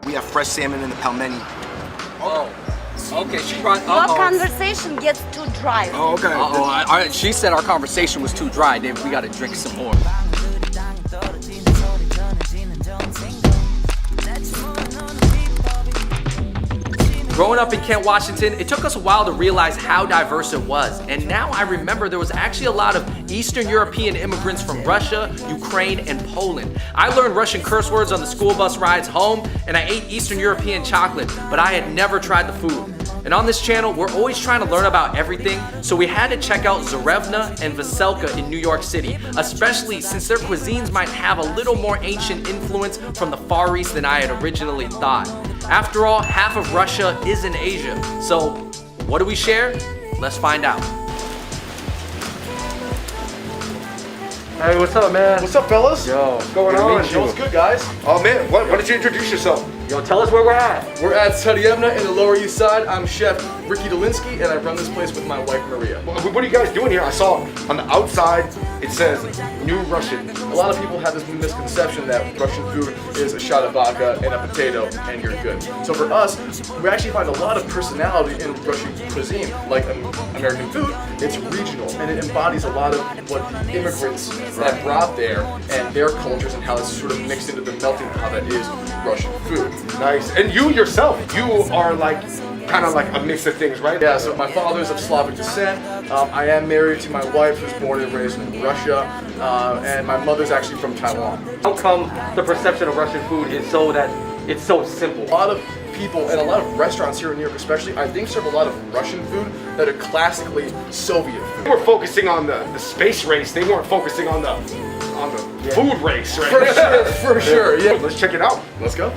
We have fresh salmon in the pelmeni. Oh. Okay, she brought. Your conversation gets too dry. Oh, okay. She said our conversation was too dry. Dave, we gotta drink some more. Growing up in Kent, Washington, it took us a while to realize how diverse it was. And now I remember there was actually a lot of Eastern European immigrants from Russia, Ukraine, and Poland. I learned Russian curse words on the school bus rides home, and I ate Eastern European chocolate, but I had never tried the food. And on this channel, we're always trying to learn about everything, so we had to check out Zarevna and Veselka in New York City, especially since their cuisines might have a little more ancient influence from the Far East than I had originally thought. After all, half of Russia is in Asia. So, what do we share? Let's find out. Hey, what's up, man? What's up, fellas? Yo, What's going on? Yo, what's good, guys? Oh man, why did you introduce yourself? Yo, tell us where we're at. We're at Sarievna in the Lower East Side. I'm Chef Ricky Dolinsky, and I run this place with my wife Maria. What are you guys doing here? I saw on the outside it says New Russian. A lot of people have this misconception that Russian food is a shot of vodka and a potato, and you're good. So for us, we actually find a lot of personality in Russian cuisine. Like American food, it's regional, and it embodies a lot of what the immigrants have brought there and their cultures and how it's sort of mixed into the melting pot that is Russian food. Nice. And you yourself, you are like kind of like a mix of things, right? Yeah, so my father's of Slavic descent. I am married to my wife who's born and raised in Russia, and my mother's actually from Taiwan. How come the perception of Russian food is so that it's so simple? A lot of people and a lot of restaurants here in New York especially, I think serve a lot of Russian food that are classically Soviet food. They were focusing on the space race. They weren't focusing on the food race, right? For sure, yeah. Let's check it out. Let's go.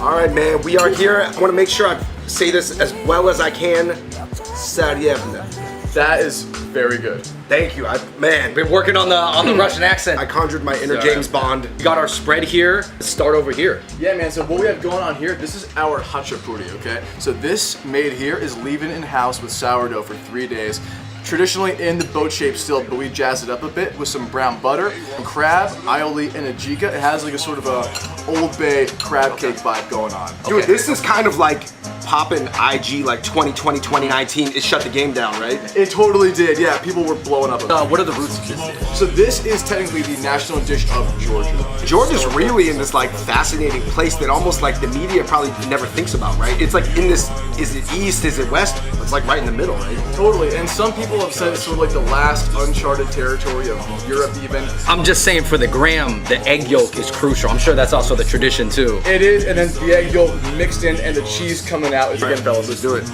All right, man. We are here. I want to make sure I say this as well as I can. Sarievna. That is very good. Thank you. Been working on the Russian accent. I conjured my inner James Bond. We got our spread here. Let's start over here. Yeah, man, so what we have going on here, this is our hachapuri, okay? So this made here is leave-in in-house with sourdough for 3 days. Traditionally in the boat shape still, but we jazz it up a bit with some brown butter, crab, aioli, and ajika. It has like a sort of a Old Bay crab cake vibe going on. Dude, this is kind of like popping IG like 2020, 2019. It shut the game down, right? It totally did, yeah. People were blowing up. What are the roots of this dish? So this is technically the national dish of Georgia. Georgia's really in this like fascinating place that almost like the media probably never thinks about, right? It's like in this, is it east, is it west? It's like right in the middle, right? Totally, and some people have said it's sort of like the last uncharted territory of Europe even. I'm just saying for the gram, the egg yolk is crucial. I'm sure that's also the tradition too. It is, and then the egg yolk mixed in and the cheese coming out. Again, fellas, let's do it.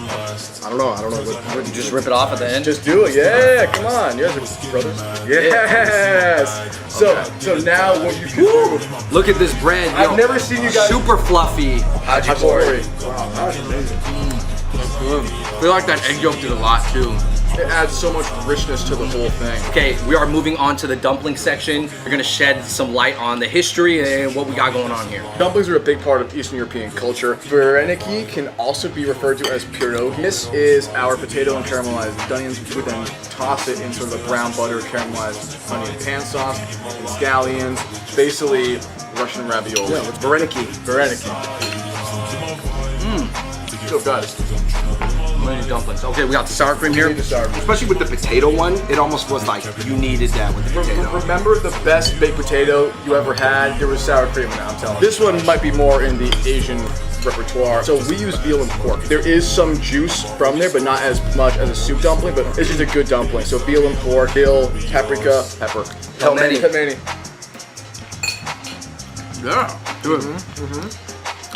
I don't know. You just rip it off at the end? Just do it, yeah, come on. You guys are brothers. Yes! So now what you can do. Look at this bread. I've never seen you guys. Super fluffy. Hachapuri. Wow, that's amazing. I feel like that egg yolk did a lot too. It adds so much richness to the whole thing. Okay, we are moving on to the dumpling section. We're gonna shed some light on the history and what we got going on here. Dumplings are a big part of Eastern European culture. Vareniki can also be referred to as pierogi. This is our potato and caramelized onions. We then toss it in sort of a brown butter caramelized onion pan sauce, and scallions, basically Russian ravioli. Yeah, it's Vareniki. Vareniki. So good. Mini dumplings. Okay, we got the sour cream here. Especially with the potato one, it almost was like you needed that with the potato. Remember the best baked potato you ever had? There was sour cream in it, I'm telling you. This one might be more in the Asian repertoire. So we use veal and pork. There is some juice from there, but not as much as a soup dumpling, but it's just a good dumpling. So veal and pork, dill, paprika, pepper. Pelmeni. Pelmeni. Yeah, good.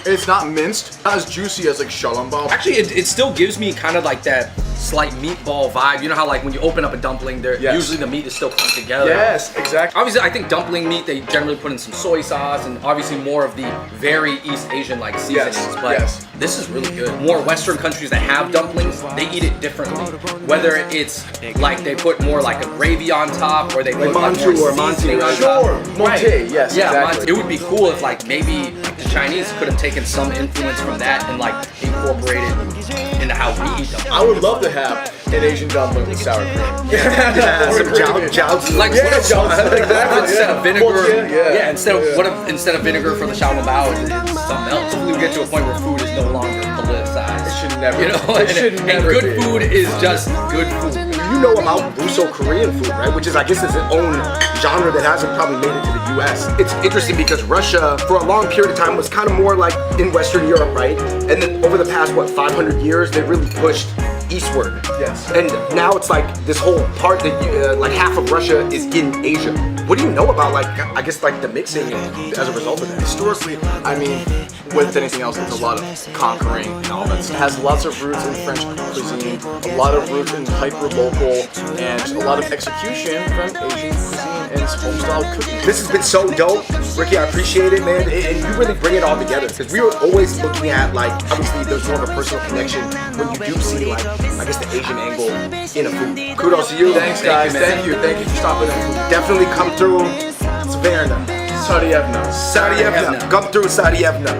It's not minced, not as juicy as like shalom-bao. Actually, it still gives me kind of like that slight meatball vibe. You know how like when you open up a dumpling, usually the meat is still put together. Yes, exactly. Obviously, I think dumpling meat, they generally put in some soy sauce and obviously more of the very East Asian like seasonings. Yes, but yes. This is really good. More Western countries that have dumplings, they eat it differently. Whether it's like they put more like a gravy on top or they put like more seasoning on top. Sure, Monte, yes, yeah, exactly. Monte. It would be cool if like maybe the Chinese could have taken some influence from that and like incorporated into how we eat them. I would love to have An Asian dumpling with sour cream. Yeah, some jiaozi. Like Yeah, what if, exactly, instead of vinegar, yeah. instead of vinegar for the xiaolongbao, it's something else. Hopefully we get to a point where food is no longer politicized. It should never. You know, It should and never good be. food is just good food. You know about Russo-Korean food, right? Which is, I guess, its own genre that hasn't probably made it to the U.S. It's interesting because Russia, for a long period of time, was kind of more like in Western Europe, right? And then over the past, 500 years, they really pushed eastward. Yes. And now it's like this whole part that, like half of Russia is in Asia. What do you know about, like, I guess, like the mixing as a result of that? Historically, I mean, with anything else, it's a lot of conquering and all that. It has lots of roots in French cuisine, a lot of roots in hyper-local, and a lot of execution from Asian cuisine and home-style cooking. This has been so dope. Ricky, I appreciate it, man. And you really bring it all together. Because we were always looking at, like, obviously there's more of a personal connection when you do see, like, I guess the Asian angle in a food. Kudos to you. Thanks, guys. Thank you for stopping in. Definitely come through Savannah. Sarievna. Sarievna. Come through Sarievna.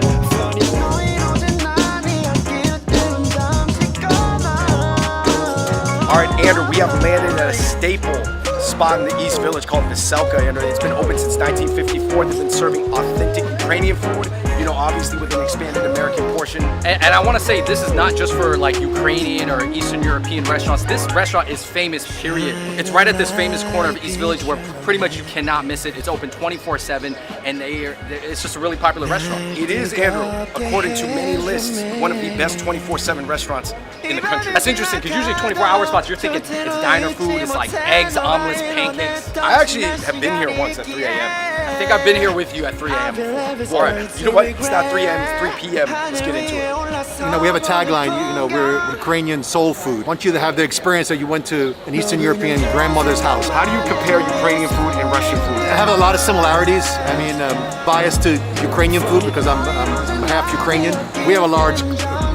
All right, Andrew, we have landed at a staple spot in the East Village called Veselka. And it's been open since 1954. They've been serving authentic Ukrainian food, you know, obviously with an expanded American portion. And I want to say this is not just for like Ukrainian or Eastern European restaurants. This restaurant is famous, period. It's right at this famous corner of East Village where pretty much you cannot miss it. It's open 24/7 and it's just a really popular restaurant. It is, Andrew, according to many lists, one of the best 24/7 restaurants in the country. That's interesting because usually 24-hour spots, you're thinking it's diner food, it's like eggs, omelets, pancakes. I actually have been here once at 3 a.m. I think I've been here with you at 3 a.m. All right, you know what? It's not 3 a.m., it's 3 p.m. Let's get into it. You know, we have a tagline, you know, we're Ukrainian soul food. I want you to have the experience that you went to an Eastern European grandmother's house. How do you compare Ukrainian food and Russian food? I have a lot of similarities. I mean, biased to Ukrainian food because I'm half Ukrainian. We have a large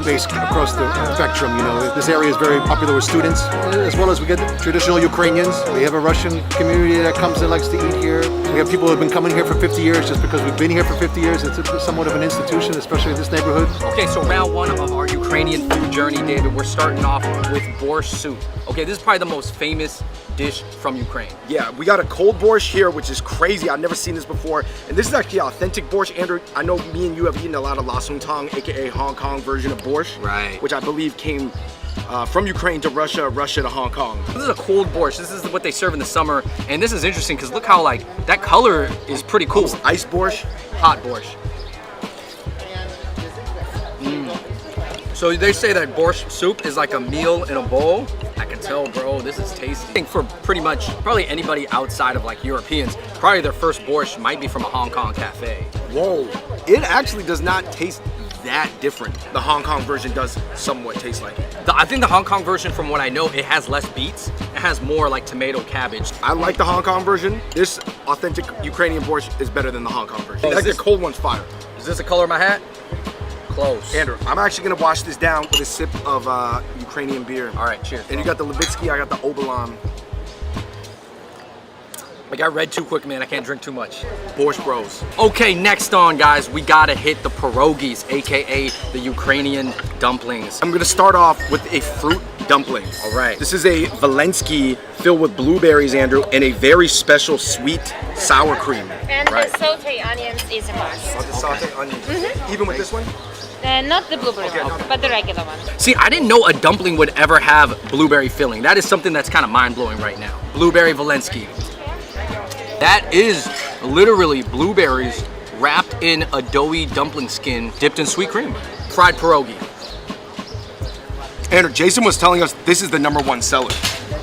base across the spectrum, you know. This area is very popular with students, as well as we get traditional Ukrainians. We have a Russian community that comes and likes to eat here. We have people who have been coming here for 50 years just because we've been here for 50 years. It's somewhat of an institution, especially in this neighborhood. Okay, so round one of our Ukrainian food journey, David, we're starting off with borscht soup. Okay, this is probably the most famous dish from Ukraine. Yeah, we got a cold borscht here, which is crazy. I've never seen this before. And this is actually authentic borscht. Andrew, I know me and you have eaten a lot of lasungtang, aka Hong Kong version of borscht. Right. Which I believe came from Ukraine to Russia, Russia to Hong Kong. This is a cold borscht. This is what they serve in the summer. And this is interesting because look how like, that color is pretty cool. Ice borscht. Hot borscht. So they say that borscht soup is like a meal in a bowl. I can tell, bro, this is tasty. I think for pretty much, probably anybody outside of like Europeans, probably their first borscht might be from a Hong Kong cafe. Whoa, it actually does not taste that different. The Hong Kong version does somewhat taste like it. I think the Hong Kong version, from what I know, it has less beets. It has more like tomato, cabbage. I like the Hong Kong version. This authentic Ukrainian borscht is better than the Hong Kong version. Oh, Like the cold one's fire. Is this the color of my hat? Close. Andrew, I'm actually gonna wash this down with a sip of Ukrainian beer. All right, cheers. And you got the Levitsky, I got the Obolon. Like I read too quick, man. I can't drink too much. Borscht Bros. Okay, next on, guys, we gotta hit the pierogies, aka the Ukrainian dumplings. I'm gonna start off with a fruit dumpling. All right. This is a Valensky filled with blueberries, Andrew, and a very special sweet sour cream. And Right. the sauteed onions is a must. The sauteed onions. Even with this one? Not the blueberry one, but the regular one. See, I didn't know a dumpling would ever have blueberry filling. That is something that's kind of mind-blowing right now. Blueberry Valensky. That is literally blueberries wrapped in a doughy dumpling skin dipped in sweet cream. Fried pierogi. Andrew, Jason was telling us this is the #1 seller.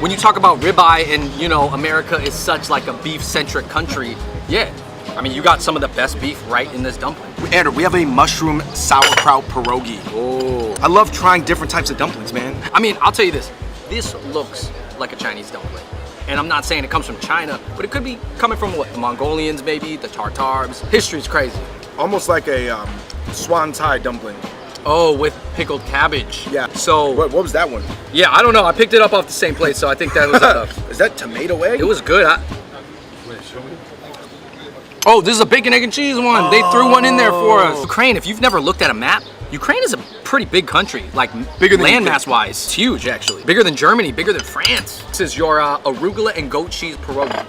When you talk about ribeye and, you know, America is such like a beef-centric country, yeah. I mean, you got some of the best beef right in this dumpling. Andrew, we have a mushroom sauerkraut pierogi. Oh. I love trying different types of dumplings, man. I mean, I'll tell you this. This looks like a Chinese dumpling. And I'm not saying it comes from China, but it could be coming from what? The Mongolians, maybe, the Tartars. History's crazy. Almost like a swan Thai dumpling. Oh, with pickled cabbage. Yeah. So, What was that one? yeah, I don't know. I picked it up off the same place, so I think that was Is that tomato egg? it was good. Oh, this is a bacon, egg, and cheese one. They threw one in there for us. Ukraine, if you've never looked at a map, Ukraine is a pretty big country, like Bigger than you landmass wise. It's huge, actually. Bigger than Germany, bigger than France. This is your arugula and goat cheese pierogi.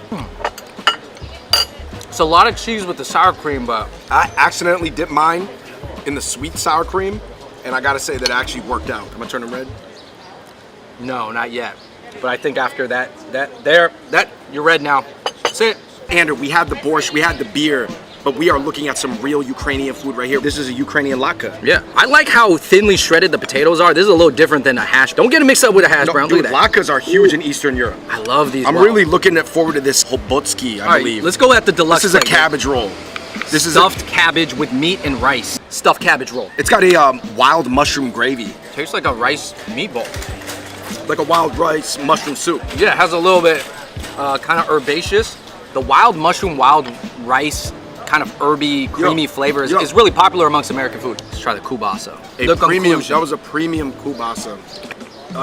It's a lot of cheese with the sour cream, but I accidentally dipped mine in the sweet sour cream, and I gotta say that it actually worked out. Am I turning red? no, not yet. But I think after that, you're red now. That's it. Andrew, we had the borscht, we had the beer, but we are looking at some real Ukrainian food right here. This is a Ukrainian latke. Yeah, I like how thinly shredded the potatoes are. This is a little different than a hash. Don't get it mixed up with a hash brown. Dude, Look at that. latkes are huge in Eastern Europe. I love these. I'm rolls. really looking forward to this hobotski, I All right, believe. let's go at the deluxe. This is a plate. cabbage roll. This is Stuffed cabbage with meat and rice. Stuffed cabbage roll. it's got a wild mushroom gravy, Tastes like a rice meatball. like a wild rice mushroom soup. Yeah, it has a little bit kind of herbaceous. The wild mushroom, wild rice, kind of herby, creamy flavor is really popular amongst American food. Let's try the kubasa. A premium. That was a premium kubasa.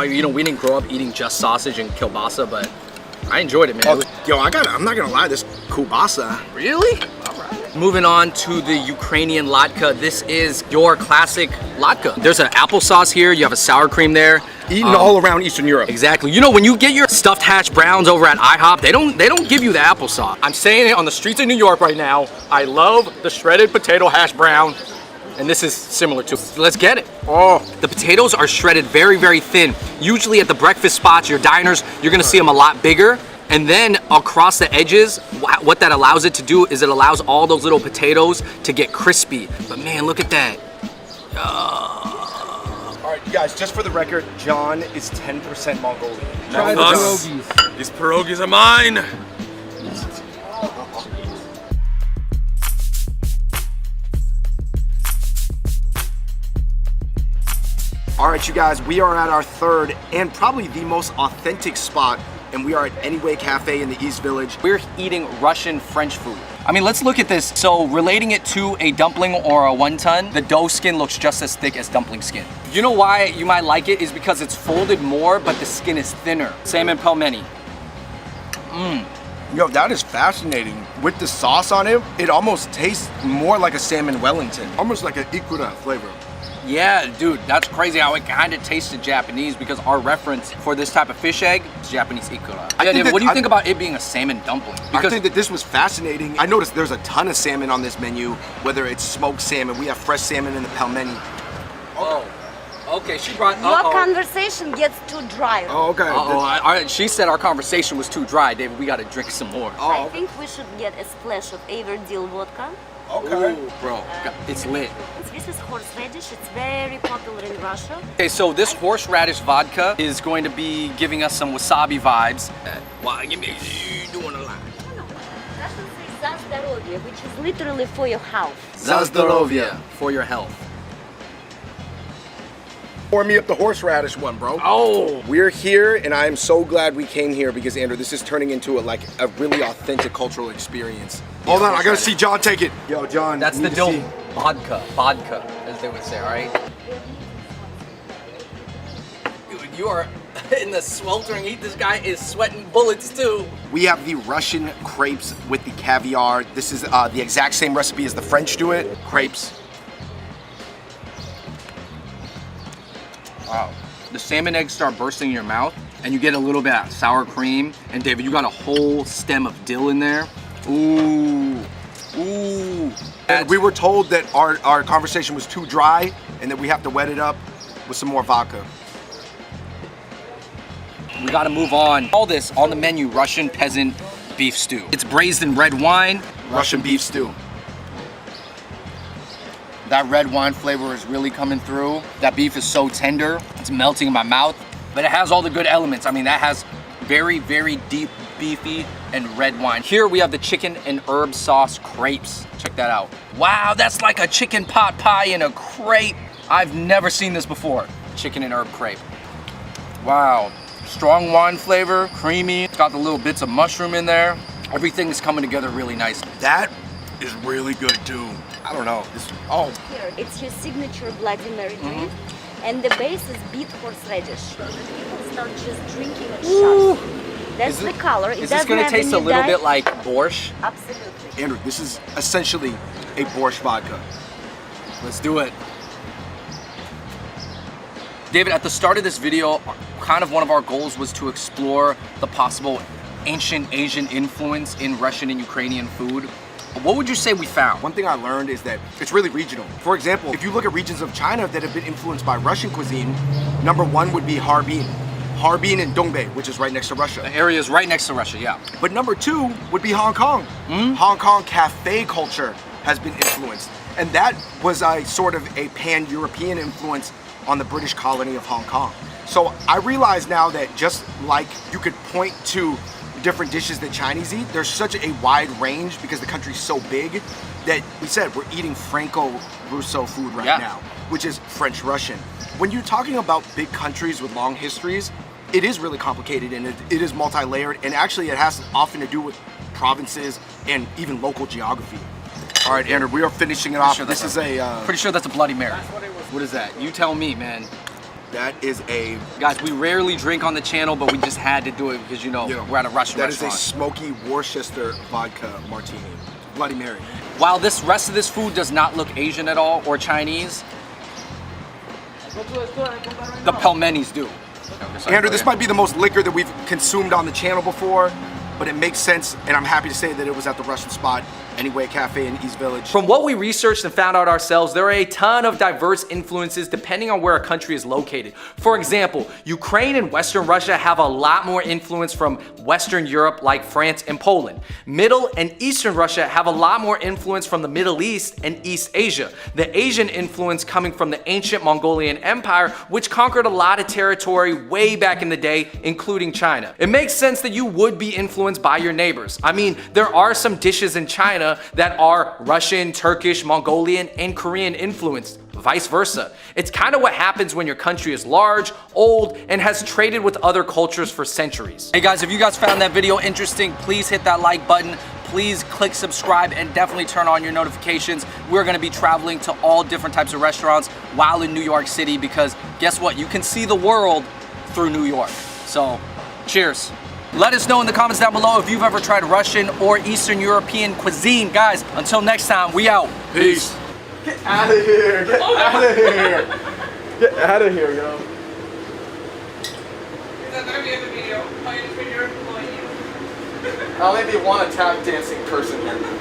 You know, we didn't grow up eating just sausage and kielbasa, but I enjoyed it, man. I'm not gonna lie, this kubasa. Really? Moving on to the Ukrainian latke. This is your classic latke. There's an applesauce here. You have a sour cream there. Eaten all around Eastern Europe. Exactly. You know, when you get your stuffed hash browns over at IHOP, they don't give you the applesauce. I'm saying it on the streets of New York right now. I love the shredded potato hash brown, and this is similar to. Let's get it. Oh, the potatoes are shredded very, very thin. Usually at the breakfast spots, your diners, you're gonna see them a lot bigger. And then across the edges, what that allows it to do is it allows all those little potatoes to get crispy. But man, look at that. All right, you guys, just for the record, John is 10% Mongolian. Try the pierogies. These pierogies are mine. All right, you guys, we are at our third and probably the most authentic spot, and we are at Anyway Cafe in the East Village. We're eating Russian French food. I mean, let's look at this. So relating it to a dumpling or a wonton, the dough skin looks just as thick as dumpling skin. You know why you might like it is because it's folded more, but the skin is thinner. Salmon pelmeni. Yo, that is fascinating. With the sauce on it, it almost tastes more like a salmon Wellington. Almost like an ikura flavor. Yeah, dude, that's crazy how it kind of tasted Japanese because our reference for this type of fish egg is Japanese ikura. Yeah, David, what do you think about it being a salmon dumpling? I think that this was fascinating. I noticed there's a ton of salmon on this menu, whether it's smoked salmon, we have fresh salmon in the pelmeni. Oh, okay, she brought. Your conversation gets too dry. Oh, okay. She said our conversation was too dry, David. We got to drink some more. I think we should get a splash of Everdell vodka. Okay. Ooh, bro, it's lit. This is horseradish. It's very popular in Russia. Okay, so this horseradish vodka is going to be giving us some wasabi vibes. Why? You doing a lot. Russians say za здоровье, which is literally for your health. Za zdоровье, for your health. Pour me up the horseradish one, bro. Oh, We're here, and I am so glad we came here because, Andrew, this is turning into a really authentic cultural experience. Hold on, I gotta see John take it. Yo, John. that's the dill vodka, as they would say, all right? Dude, you are in the sweltering heat. This guy is sweating bullets too. We have the Russian crepes with the caviar. This is the exact same recipe as the French do it. Crepes. Wow. The salmon eggs start bursting in your mouth, and you get a little bit of sour cream. And David, you got a whole stem of dill in there. Ooh. Ooh. And we were told that our conversation was too dry and that we have to wet it up with some more vodka. We gotta move on. All this on the menu, Russian peasant beef stew. It's braised in red wine. Russian beef stew. That red wine flavor is really coming through. That beef is so tender, it's melting in my mouth, but it has all the good elements. I mean, that has very, very deep beefy and red wine. Here we have the chicken and herb sauce crepes. Check that out. Wow, that's like a chicken pot pie in a crepe. I've never seen this before. Chicken and herb crepe. Wow, strong wine flavor, creamy. It's got the little bits of mushroom in there. Everything is coming together really nice. That is really good too. I don't know. Here, it's your signature Bloody Mary drink, and the base is beet horseradish. People start just drinking it shots. That's the color. It Is this doesn't gonna have taste any a little dye. bit like borscht? Absolutely. Andrew, this is essentially a borscht vodka. Let's do it. David, at the start of this video, kind of one of our goals was to explore the possible ancient Asian influence in Russian and Ukrainian food. What would you say we found? One thing I learned is that it's really regional. For example, if you look at regions of China that have been influenced by Russian cuisine, number one would be Harbin. Harbin and Dongbei, which is right next to Russia. The area is right next to Russia, yeah. But number two would be Hong Kong. Hong Kong cafe culture has been influenced. And that was a sort of a pan-European influence on the British colony of Hong Kong. So I realize now that just like you could point to different dishes that Chinese eat, there's such a wide range because the country's so big that we said we're eating Franco-Russo food right now, which is French-Russian. When you're talking about big countries with long histories, it is really complicated and it is multi-layered, and actually it has often to do with provinces and even local geography. All right, Andrew, we are finishing it off. This is a... Pretty sure that's a Bloody Mary. What is that? You tell me, man. That is a... Guys, we rarely drink on the channel, but we just had to do it because, you know we're at a Russian restaurant. That is a smoky Worcester vodka martini. Bloody Mary. While this rest of this food does not look Asian at all or Chinese, the pelmenis do. Andrew, this might be the most liquor that we've consumed on the channel before, but it makes sense, and I'm happy to say that it was at the Russian spot, Anyway Cafe in East Village. From what we researched and found out ourselves, there are a ton of diverse influences depending on where a country is located. For example, Ukraine and Western Russia have a lot more influence from Western Europe like France and Poland. Middle and Eastern Russia have a lot more influence from the Middle East and East Asia. The Asian influence coming from the ancient Mongolian Empire, which conquered a lot of territory way back in the day, including China. It makes sense that you would be influenced by your neighbors. I mean, there are some dishes in China that are Russian, Turkish, Mongolian, and Korean influenced, vice versa. It's kind of what happens when your country is large, old, and has traded with other cultures for centuries. Hey guys, if you guys found that video interesting, please hit that like button. Please click subscribe and definitely turn on your notifications. We're gonna be traveling to all different types of restaurants while in New York City because guess what? You can see the world through New York. So, cheers. Let us know in the comments down below if you've ever tried Russian or Eastern European cuisine. Guys, until next time, we out. Peace. Get out of here. Get out of here. Get out of here, yo. I'll maybe want a tap dancing person here.